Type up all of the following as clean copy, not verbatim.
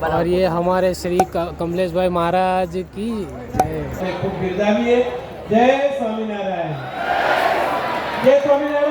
और ये हमारे श्री कमलेश भाई महाराज की खूब बिरदावीए जय स्वामीनारायण जय स्वामीनारायण।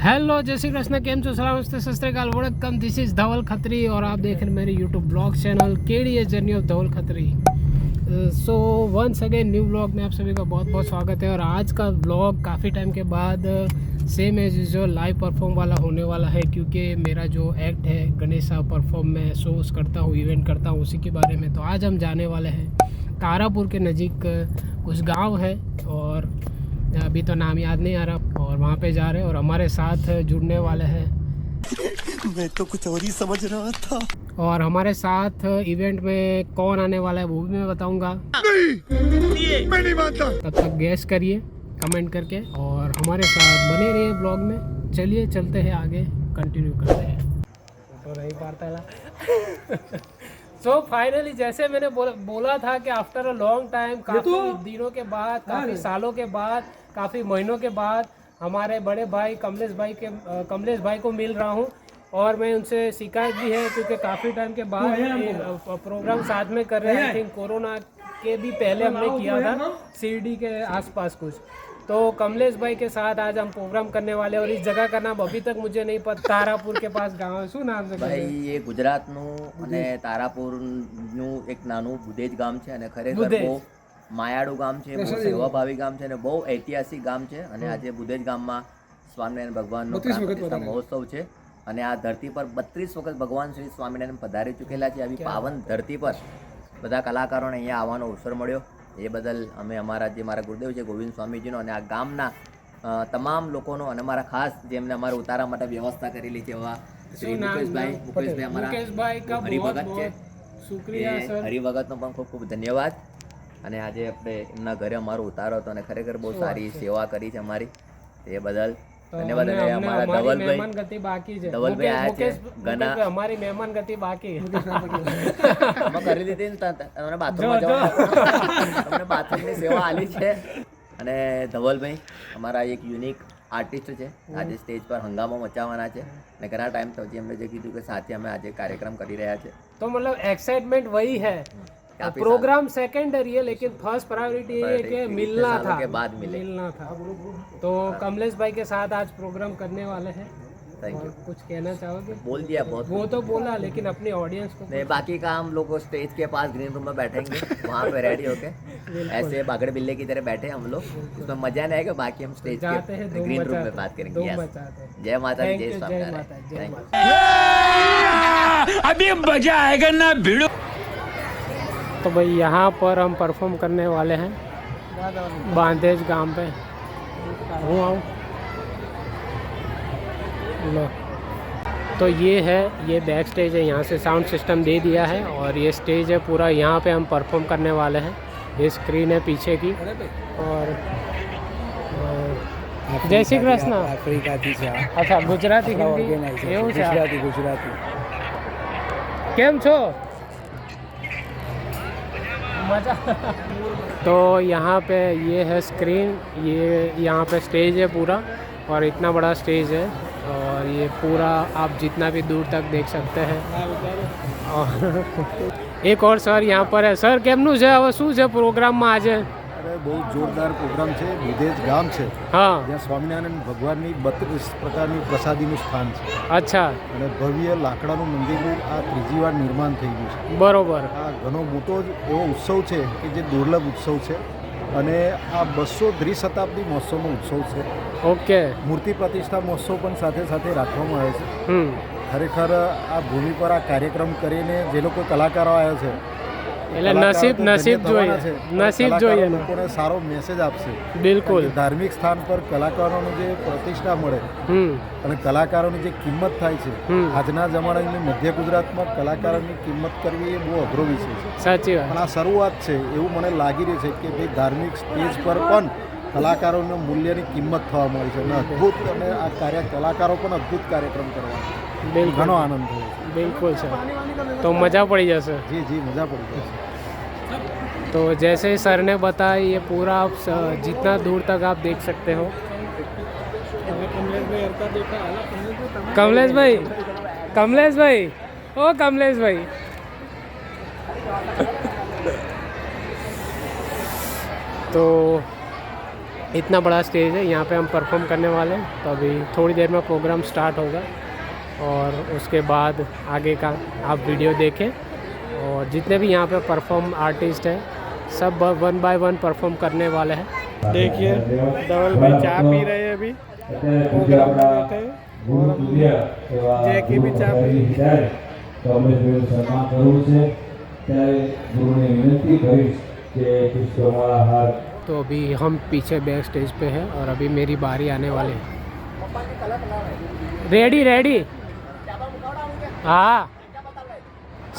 हेलो जय श्री कृष्ण, केम छो, सलाम, नमस्ते, सत श्री अकाल, welcome. This is Dhaval Khatri और आप देख रहे हैं मेरे YouTube blog channel KD journey of Dhaval Khatri. So once again new blog में आप सभी का बहुत बहुत स्वागत है। और आज का ब्लॉग काफ़ी टाइम के बाद same as usual live perform वाला होने वाला है, क्योंकि मेरा जो एक्ट है गणेशा परफॉर्म में शोज़ करता हूँ, इवेंट करता हूँ, उसी के बारे में। तो आज हम जाने वाले हैं तारापुर के नज़दीक कुछ गाँव है और अभी तो नाम याद नहीं आ रहा, और वहाँ पे जा रहे हैं और हमारे साथ जुड़ने वाले हैं। मैं तो कुछ और ही समझ रहा था। और हमारे साथ इवेंट में कौन आने वाला है वो भी मैं बताऊंगा। नहीं, मैं नहीं मानता। तब तक गैस करिए कमेंट करके और हमारे साथ बने रहिए ब्लॉग में। चलिए चलते हैं आगे, कंटिन्यू करते हैं। तो नहीं पाता सो फाइनली जैसे मैंने बोला था कि आफ्टर अ लॉन्ग टाइम, काफ़ी दिनों के बाद, काफ़ी सालों के बाद, काफ़ी महीनों के बाद हमारे बड़े भाई कमलेश भाई को मिल रहा हूँ। और मैं उनसे शिकायत भी है क्योंकि काफ़ी टाइम के बाद प्रोग्राम साथ में कर रहे हैं। आई थिंक कोरोना के भी पहले हमने किया था शिरडी के आसपास कुछ। तो कमलेश भाई के साथ आज हम प्रोग्राम करने वाले, और इस जगह का नाम अभी तक मुझे नहीं पता। तारापुर के पास गांव है, શું નામ છે ભાઈ? એ ગુજરાતનું અને તારાપુરનું એક નાનું બુદેજ ગામ છે અને ખરેખર બહુ માયાળું ગામ છે, બહુ સેવાભાવી ગામ છે અને બહુ ઐતિહાસિક ગામ છે। અને આજે બુદેજ ગામમાં સ્વામિનારાયણ ભગવાનનો પ્રાણ પ્રતિષ્ઠા મહોત્સવ છે અને આ ધરતી પર 32 વખત ભગવાન શ્રી સ્વામિનારાયણ પધારી ચૂકેલા છે। આવી પાવન ધરતી પર બધા કલાકારોને અહીંયા આવવાનો અવસર મળ્યો, એ બદલ અમે અમારા જે મારા ગુરુદેવ છે ગોવિંદ સ્વામીજીનો અને આ ગામના તમામ લોકોનો અને મારા ખાસ જેમને અમારા ઉતારા માટે વ્યવસ્થા કરેલી છે એવા શ્રી મુકેશભાઈ અમારા હરિભગત છે, હરિભગતનો પણ ખૂબ ખૂબ ધન્યવાદ। અને આજે આપણે એમના ઘરે અમારો ઉતારો હતો અને ખરેખર બહુ સારી સેવા કરી છે અમારી, એ બદલ ધન્યવાદ। અને અમારા ધવલભાઈ આયા છે ઘણા, हमारी मेहमान गति बाकी અમે કરી દીધી ને તમને બાથરૂમમાં જવાનું, તમને બાથરૂમની સેવા આલી છે। અને ધવલભાઈ અમારા એક યુનિક આર્ટિસ્ટ છે, આજે સ્ટેજ પર હંગામો મચાવવાના છે અને ઘણા ટાઈમ પછી એમને જે કીધું કે સાથે અમે આજે કાર્યક્રમ કરી રહ્યા છે। तो मतलब एक्साइटमेंट वही है, प्रोग्राम सेकेंडरी है लेकिन फर्स्ट प्रायोरिटी ये है कि मिलना था, के बाद मिलना था। तो कमलेश भाई के साथ आज प्रोग्राम करने वाले हैं। Thank you. कुछ कहना चाहोगे? बोल दिया बहुत, वो तो बोला, लेकिन अपनी ऑडियंस को नहीं, बाकी का हम लोग स्टेज के पास ग्रीन रूम में बैठेंगे, वहाँ पे रेडी होके ऐसे बागड़ बिल्ले की तरह बैठे हम लोग, उसमें मजा नहीं आएगा। बाकी हम स्टेज के ग्रीन रूम में बात करेंगे। जय माता दी, जय स्वामीनारायण। अभी मजा आएगा ना भिड़ो। तो भाई यहाँ पर हम परफॉर्म करने वाले हैं बांधेज गांव पे। हूँ आऊँ लो, तो ये है, ये बैक स्टेज है, यहाँ से साउंड सिस्टम दे दिया है और ये स्टेज है पूरा, यहाँ पे हम परफॉर्म करने वाले हैं। ये स्क्रीन है पीछे की। और जय श्री कृष्ण। अच्छा, गुजराती हिंदी गुजराती केम छो? मजा। तो यहाँ पे ये है स्क्रीन, ये यहाँ पे स्टेज है पूरा, और इतना बड़ा स्टेज है और ये पूरा आप जितना भी दूर तक देख सकते हैं। और एक और सर यहाँ पर है। सर केमનું છે હવે, શું છે પ્રોગ્રામમાં આજે? અરે બહુ જોરદાર પ્રોગ્રામ છે। બુદેજ ગામ છે, હા, જ્યાં સ્વામિનારાયણ ભગવાનની 32 પ્રકારની પ્રસાદીનું સ્થાન છે। અચ્છા, અને ભવ્ય લાકડાનું મંદિરનું આ ત્રીજી વાર નિર્માણ થઈ ગયું છે। બરોબર। આ ઘણો મોટો જ એવો ઉત્સવ છે કે જે દુર્લભ ઉત્સવ છે અને આ 200 શતાબ્દી મહોત્સવનો ઉત્સવ છે। ઓકે। મૂર્તિ પ્રતિષ્ઠા મહોત્સવ પણ સાથે સાથે રાખવામાં આવે છે। ખરેખર આ ભૂમિ પર આ કાર્યક્રમ કરીને જે લોકો કલાકારો આવ્યા છે, એટલે નસીબ જોઈએ, લોકોને સારો મેસેજ આપશે। બિલકુલ। ધાર્મિક સ્થાન પર કલાકારોને જે પ્રતિષ્ઠા મળે અને કલાકારોની જે કિંમત થાય છે, આજના જમાનાની મધ્ય ગુજરાતમાં કલાકારોની કિંમત કરવી એ બહુ અઘરો વિષય છે। સાચી વાત। પણ આ શરૂઆત છે એવું મને લાગી રહ્યું છે કે ભાઈ ધાર્મિક સ્ટેજ પર પણ કલાકારોના મૂલ્યની કિંમત થવા મળી છે અને અદ્ભુત, અને આ કલાકારો પણ અદ્ભુત કાર્યક્રમ કરવા। બિલકુલ. ઘણો આનંદ થયો છે. बिल्कुल सर, तो मज़ा पड़ जैसे. જી જી મજા પડી ગઈ છે. तो जैसे सर ने बताया ये पूरा आप जितना दूर तक आप देख सकते हो. कमलेश भाई, कमलेश भाई, ओ कमलेश भाई. तो इतना बड़ा स्टेज है, यहाँ पे हम परफॉर्म करने वाले हैं. तो अभी थोड़ी देर में प्रोग्राम स्टार्ट होगा और उसके बाद आगे का आप वीडियो देखें. और जितने भी यहाँ पे परफॉर्म आर्टिस्ट हैं सब 1 बाय 1 परफॉर्म करने वाले हैं. देखिए धवल भाई चाय पी रहे हैं अभी. प्रोग्राम में बैठे हैं और हम जय की भी चाय पी. તો અમે સન્માન કરવું છે ત્યારે ગુરુને વિનંતી કરીશ કે પુષ્પમાળા હાર. तो अभी हम पीछे बैक स्टेज पे हैं और अभी मेरी बारी आने वाली है. Ready ready. हाँ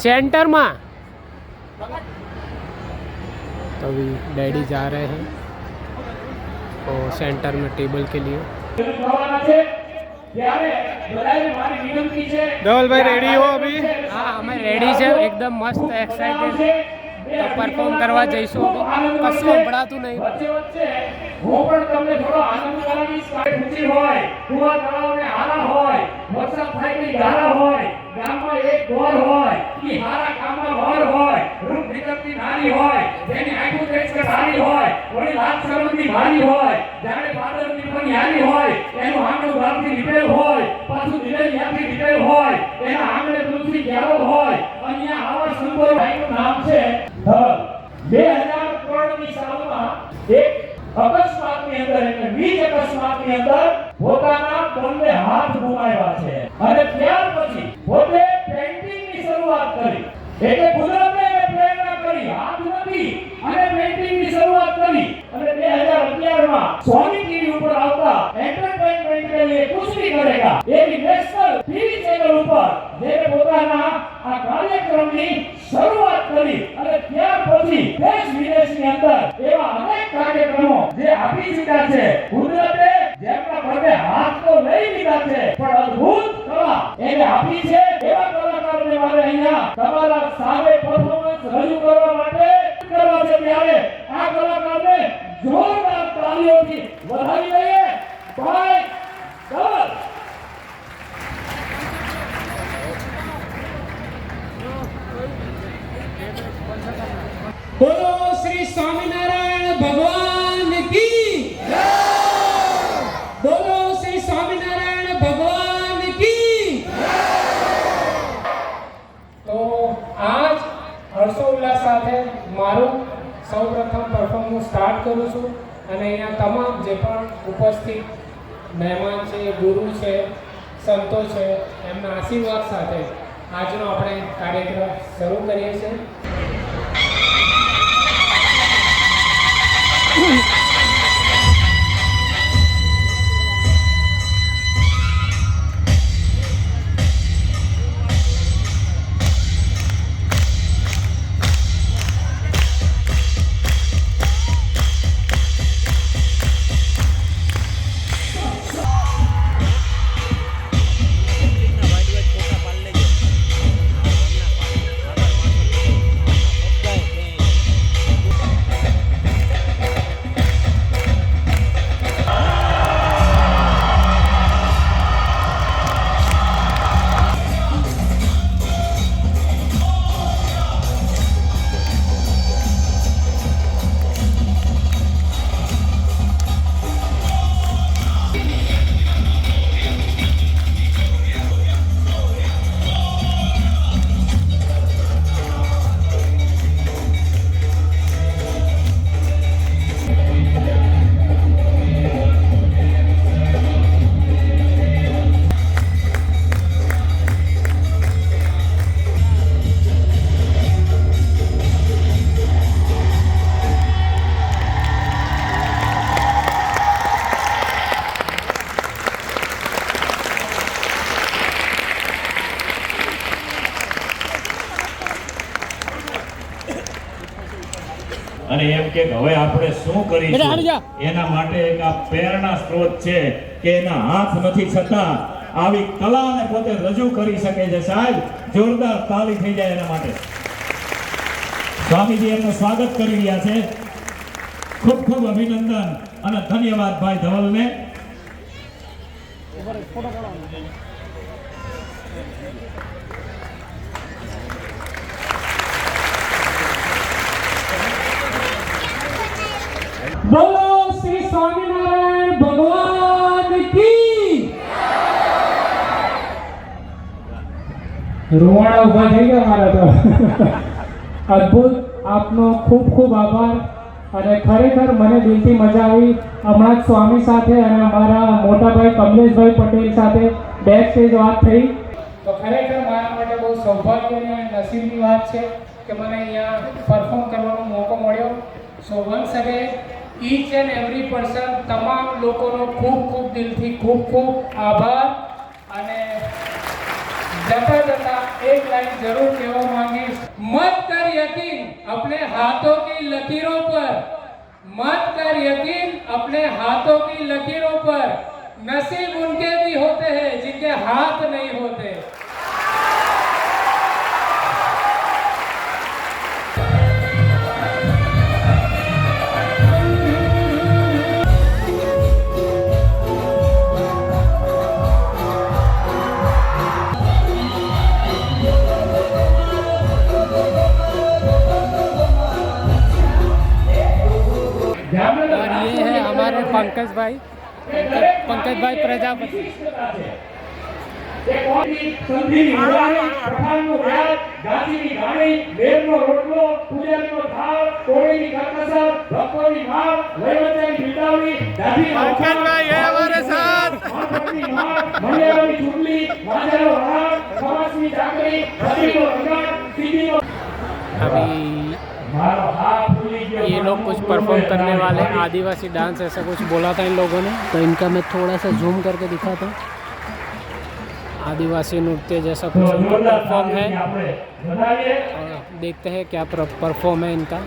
सेंटर में. तो अभी डैडी जा रहे हैं तो सेंटर में टेबल के लिए. ધવલ ભાઈ રેડી હો અભી? हाँ हमें रेडी છે एकदम मस्त एक्साइटेड. तो परफॉर्म કરવા જઈશું. કશું સંભળાતું નહીં. હું પણ તમને થોડો આનંદ કરાવીશ. ખુશી હોય, કુવા તળાવને હારા હોય, વરસાદ થાય કે ગારા હોય, ગામમાં એક ગોર હોય, ઈ હારા કામમાં વર હોય, રૂપ નીકળતી નારી હોય, જેની આંખો તેજ કે સારી હોય, વળી લાખ શરમની ભારી હોય, જાણે પાદરની પણ યારી હોય, એનું આંગણું ગામથી લીપેલ હોય, પાછું દિલેલિયાથી લીપેલ હોય, એના આંગણે તુલસી ક્યારો હોય. અહીંયા આવા સંતો ભાઈનું નામ છે ધવલ. 2003 ની સાલમાં એક અકસ્માતની અંદર એટલે વીજ અકસ્માતની અંદર પોતાના બંને હાથ ગુમાવ્યા છે અને ત્યાર પછી પોતે પેઇન્ટિંગની શરૂઆત કરી. એટલે કુદરતે પ્રેરણા કરી, હાથ નથી અને પેઇન્ટિંગની શરૂઆત કરી અને 2011 માં સોની ટીવી ઉપર આવતા એન્ટરટેનમેન્ટ કે લીએ कुछ भी करेगा એવી નેશનલ ટીવી ચેનલ ઉપર જેને પોતાના આ કાર્યક્રમની શરૂઆત કરી અને ત્યાર પછી દેશ વિદેશની અંદર એવા અનેક કાર્યક્રમો જે આપી ચૂક્યા છે. કુદરતે જેમના બંને હાથ તો લઈ લીધા છે પણ અદ્ભુત કળા એને આપી છે. એવા કલાકારોને મારે અહીંયા તમારા સામે પરફોર્મન્સ રજૂ કરવા માટે કરવા છે ત્યારે આ કલાકારને જોરદાર તાળીઓથી વધાવી લઈએ. ભાઈ ધવલ. बोलो श्री स्वामीनारायण भगवान की जय. बोलो श्री स्वामीनारायण भगवान की जय. तो आज હર્ષોલ્લાસ સાથે મારું સૌપ્રથમ પરફોર્મ હું સ્ટાર્ટ કરું છું અને અહીંયા તમામ જે પણ ઉપસ્થિત મહેમાન છે, ગુરુ છે, સંતો છે, એમના આશીર્વાદ સાથે આજનો આપણે કાર્યક્રમ શરૂ કરીએ છીએ. અને એમ કે હવે આપણે શું કરીશું એના માટે એક આ પ્રેરણા સ્ત્રોત છે કે એના હાથ નથી છતાં આવી કલાને પોતે રજૂ કરી શકે છે. સાહેબ જોરદાર તાળી થઈ જાય એના માટે. સ્વામીજી એમનું સ્વાગત કરી રહ્યા છે. ખૂબ ખૂબ અભિનંદન અને ધન્યવાદ ભાઈ ધવલને. બોલો શ્રી સ્વામિનારાયણ ભગવાન કી. રૂવાડા ઉભા થઈ ગયા મારા તો. અદ્ભુત, આપનો ખૂબ ખૂબ આભાર. અને ખરેખર મને દિલથી મજા આવી. હમણાં જ સ્વામી સાથે અને અમારા મોટાભાઈ કમલેશભાઈ પટેલ સાથે બેક સ્ટેજ વાત થઈ. તો ખરેખર મારા માટે બહુ સૌભાગ્ય અને નસીબની વાત છે કે મને અહીંયા પરફોર્મ કરવાનો મોકો મળ્યો. સો once again each and every person, તમામ લોકોનો ખૂબ ખૂબ દિલથી ખૂબ ખૂબ આભાર. અને जता जता एक लाइन जरूर कहना मांगीश, मत कर यकीन अपने हाथों की लकीरों पर, मत कर यकीन अपने हाथों की लकीरों पर, नसीब उनके भी होते हैं जिनके हाथ नहीं होते. और ये है हमारे पंकज भाई प्रजापति. अभी ये लोग कुछ परफॉर्म करने वाले हैं, आदिवासी डांस ऐसा कुछ बोला था इन लोगों ने, तो इनका मैं थोड़ा सा जूम करके दिखाता हूँ. आदिवासी नृत्य जैसा कुछ परफॉर्म है और देखते हैं क्या परफॉर्म है इनका.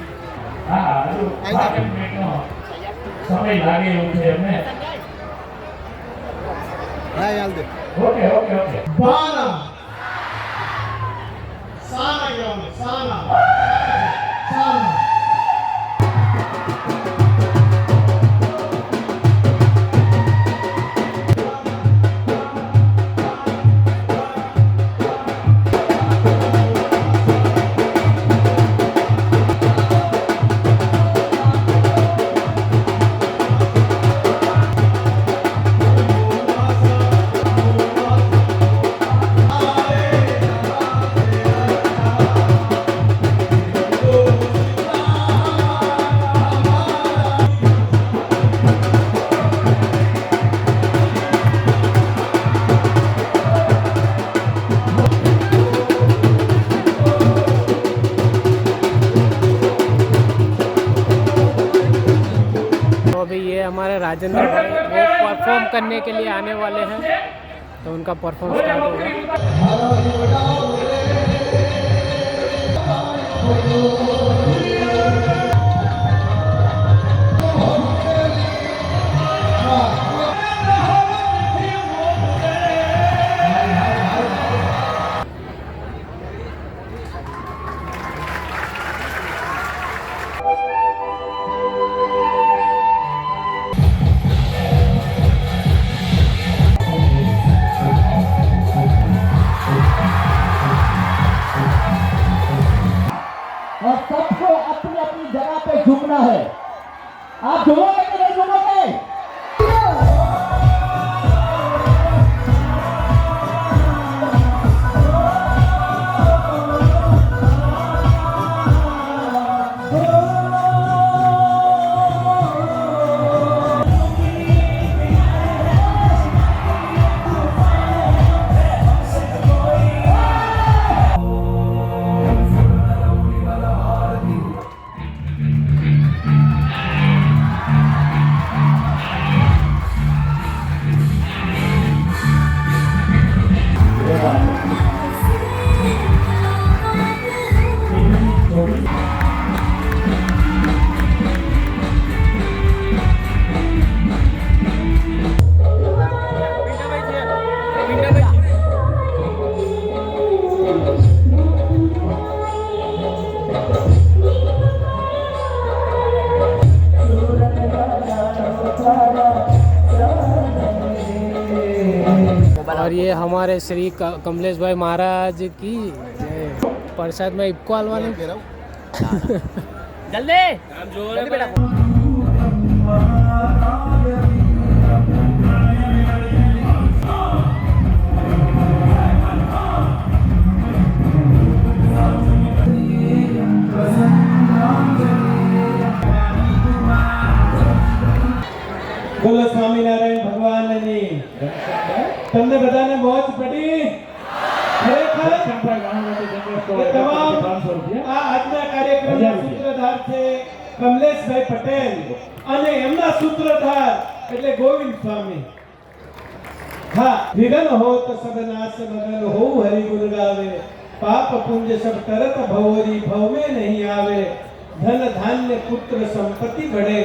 हमारे राजेंद्र भाई वो परफॉर्म करने के लिए आने वाले हैं, तो उनका परफॉर्म स्टार्ट होगा. और सबको अपनी अपनी जगह पे झुकना है. आप झुकोगे कि नहीं झुकोगे? ये हमारे श्री कमलेश भाई महाराज की प्रसाद में इक्को हलवाने जल्दी जल्दी बेटा। બોલો સ્વામિનારાયણ ભગવાનની તમને બધાને મોજ પડી ખરેખર તમામ આ આજના કાર્યક્રમના સૂત્રધાર છે કમલેશભાઈ પટેલ અને એમના સૂત્રધાર એટલે ગોવિંદ સ્વામી। હા, વિઘન હો તો સબ નાશ મગન હો હરિ ગુણ ગાવે પાપ પુંજ સબ તરત ભવરી ભવ में नहीं आवे धन धान्य पुत्र संपत्ति बढ़े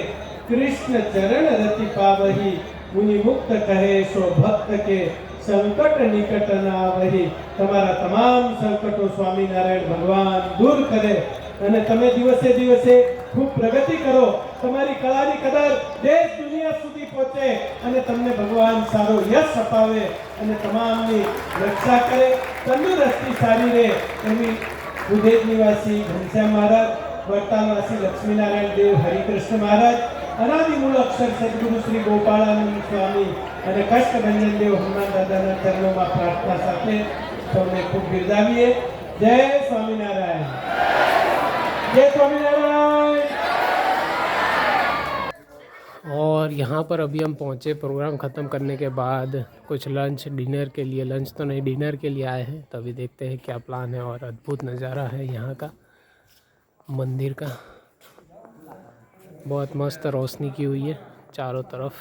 कृष्ण चरण रति पावही मुनि मुक्त કહે સો ભક્ત કે સંકટ નિકટ ના આવહી। તમારા તમામ સંકટો સ્વામિનારાયણ ભગવાન દૂર કરે અને તમે દિવસે દિવસે ખૂબ પ્રગતિ કરો, તમારી કળાની કદર દેશ દુનિયા સુધી પહોંચે અને તમને ભગવાન સારો યશ અપાવે અને તમામની રક્ષા કરે, તંદુરસ્તી સારી રહે એવી ઉદેજ નિવાસી ઘનશ્યામ મહારાજ, વર્તાલવાસી લક્ષ્મીનારાયણ દેવ હરિકૃષ્ણ મહારાજ, અનાદિમૂળ અક્ષર સદગુરુ શ્રી ગોપાળાનંદ સ્વામી અને કષ્ટભંજન દેવ હનુમાન દાદાના ચરણોમાં પ્રાર્થના સાથે સૌને ખૂબ બિરદાવીએ। જય સ્વામિનારાયણ, જય સ્વામિનારાયણ। और यहाँ पर अभी हम पहुँचे प्रोग्राम ख़त्म करने के बाद कुछ लंच डिनर के लिए, लंच तो नहीं डिनर के लिए आए हैं, तभी देखते हैं क्या प्लान है। और अद्भुत नज़ारा है यहाँ का मंदिर का, बहुत मस्त रोशनी की हुई है चारों तरफ।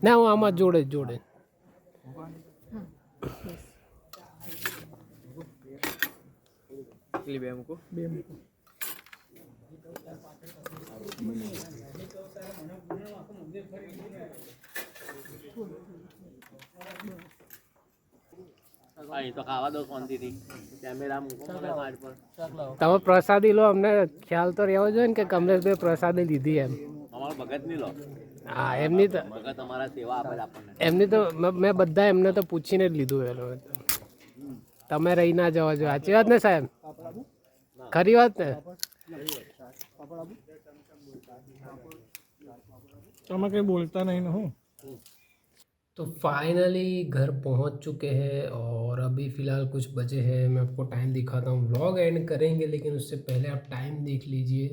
ना वो आम जोड़े जोड़े તો ખાવા દો શાંતિથી, કેમેરા મૂકો મારી પર। તમે પ્રસાદી લો, અમને ખ્યાલ તો રહેવો જોઈએ ને કે કમલેશભાઈ પ્રસાદી લીધી એમ। અમારો ભગત નહીં લો, હા, એમની તો ભગત અમારા સેવા આપે આપણને। એમની તો મેં બધા એમને તો પૂછીને જ લીધું એ લોકો। તમે રહી ના જવા જોઈએ, સાચી વાત ને સાહેબ? ખરી વાત ને? તમે કઈ બોલતા નહીં ને હું। तो फाइनली घर पहुंच चुके हैं और अभी फ़िलहाल कुछ बजे हैं। मैं आपको टाइम दिखाता हूँ, व्लॉग एंड करेंगे लेकिन उससे पहले आप टाइम देख लीजिए,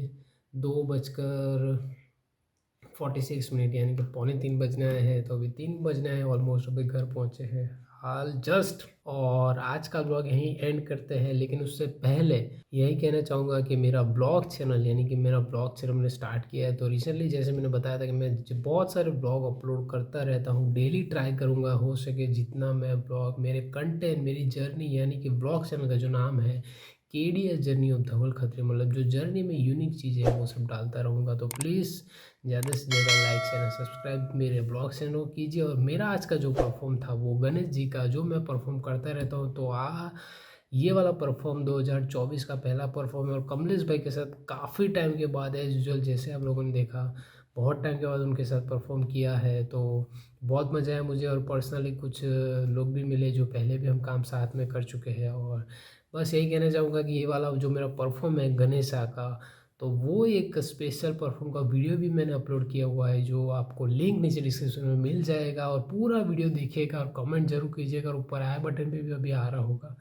2:46 यानी कि 2:45 बजने आए हैं। तो अभी 3 बजने आए ऑलमोस्ट, अभी घर पहुँचे हैं हाल जस्ट। और आज का ब्लॉग यहीं एंड करते हैं, लेकिन उससे पहले यही कहना चाहूँगा कि मेरा ब्लॉग चैनल, यानी कि मेरा ब्लॉग चैनल मैंने स्टार्ट किया है। तो रिसेंटली जैसे मैंने बताया था कि मैं बहुत सारे ब्लॉग अपलोड करता रहता हूँ, डेली ट्राई करूँगा हो सके जितना मैं ब्लॉग, मेरे कंटेंट, मेरी जर्नी, यानी कि ब्लॉग चैनल का जो नाम है KDS journey of Dhaval Khatri, मतलब जो जर्नी में यूनिक चीज़ें हैं वो सब डालता रहूँगा। तो प्लीज़ ज़्यादा से ज़्यादा लाइक शेयर सब्सक्राइब मेरे ब्लॉग चैनल को कीजिए। और मेरा आज का जो परफॉर्म था वो गणेश जी का, जो मैं परफॉर्म करता रहता हूँ, तो ये वाला परफॉर्म 2024 का पहला परफॉर्म है। और कमलेश भाई के साथ काफ़ी टाइम के बाद एज यूजुअल, जैसे आप लोगों ने देखा, बहुत टाइम के बाद उनके साथ परफॉर्म किया है, तो बहुत मज़ा आया मुझे। और पर्सनली कुछ लोग भी मिले जो पहले भी हम काम साथ में कर चुके हैं। और बस यही कहना चाहूँगा कि ये वाला जो मेरा परफॉर्म है गणेशा का, तो वो एक स्पेशल परफॉर्म का वीडियो भी मैंने अपलोड किया हुआ है, जो आपको लिंक नीचे डिस्क्रिप्शन में मिल जाएगा। और पूरा वीडियो देखिएगा और कमेंट जरूर कीजिएगा, और ऊपर आई बटन पे भी अभी आ रहा होगा।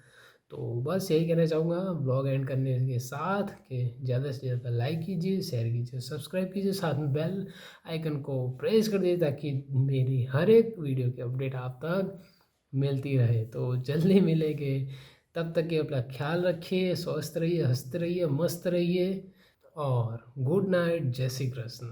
तो बस यही कहना चाहूँगा ब्लॉग एंड करने के साथ कि ज़्यादा से ज़्यादा लाइक कीजिए, शेयर कीजिए, सब्सक्राइब कीजिए, साथ में बेल आइकन को प्रेस कर दीजिए ताकि मेरी हर एक वीडियो की अपडेट आप तक मिलती रहे। तो जल्दी मिलेंगे, तब तक के अपना ख्याल रखिए, स्वस्थ रहिए, हंसते रहिए, मस्त रहिए और गुड नाइट, जय श्री कृष्ण।